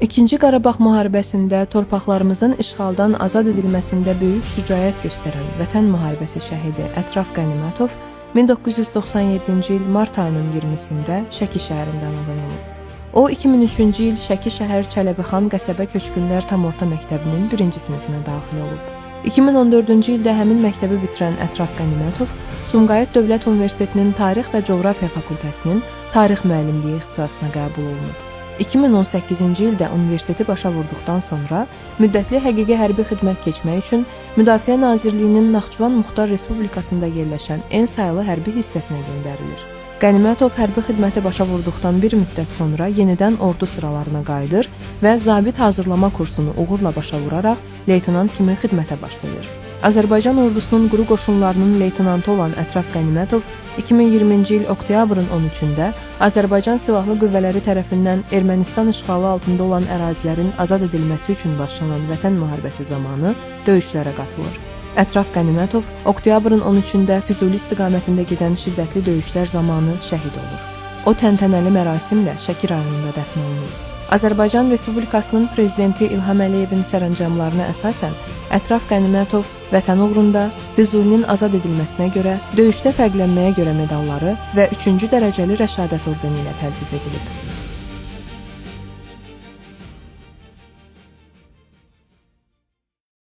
İkinci Qarabağ müharibəsində torpaqlarımızın işğaldan azad edilməsində böyük şücaət göstərən Vətən müharibəsi şəhidi Ətraf Qənimətov 1997-ci il mart ayının 20-sində Şəki şəhərində anadan olub. O, 2003-cü il Şəki şəhər Çələbixan qəsəbə köçkünlər tam orta məktəbinin 1-ci sinifinə daxil olub. 2014-cü ildə həmin məktəbi bitirən Ətraf Qənimətov Sumqayıt Dövlət Universitetinin Tarix və Coğrafiya fakültəsinin tarix müəllimliyi ixtisasına qəbul olunub. 2018-ci ildə universiteti başa vurduqdan sonra müddətli həqiqi hərbi xidmət keçmək üçün Müdafiə Nazirliyinin Naxçıvan Muxtar Respublikasında yerləşən en sayılı hərbi hissəsinə göndərilir. Qənimətov hərbi xidməti başa vurduqdan bir müddət sonra yenidən ordu sıralarına qayıdır və zabit hazırlama kursunu uğurla başa vuraraq leytenant kimi xidmətə başlayır. Azərbaycan ordusunun quru qoşunlarının leytenantı olan Ətraf Qənimətov 2020-ci il oktyabrın 13-də Azərbaycan Silahlı Qüvvələri tərəfindən Ermənistan işğalı altında olan ərazilərin azad edilməsi üçün başlanan Vətən müharibəsi zamanı döyüşlərə qatılır. Ətraf Qənimətov oktyabrın 13-də Füzuli istiqamətində gedən şiddətli döyüşlər zamanı şəhid olur. O, təntənəli mərasimlə Şəki rayonunda dəfn olunur. Azərbaycan Respublikasının Prezidenti İlham Əliyevin sərəncamlarına əsasən Ətraf Qənimətov Vətən uğrunda Füzulinin azad edilməsinə görə, döyüşdə fərqlənməyə görə medalları və 3-cü dərəcəli rəşadət ordeni ilə təltif edilib.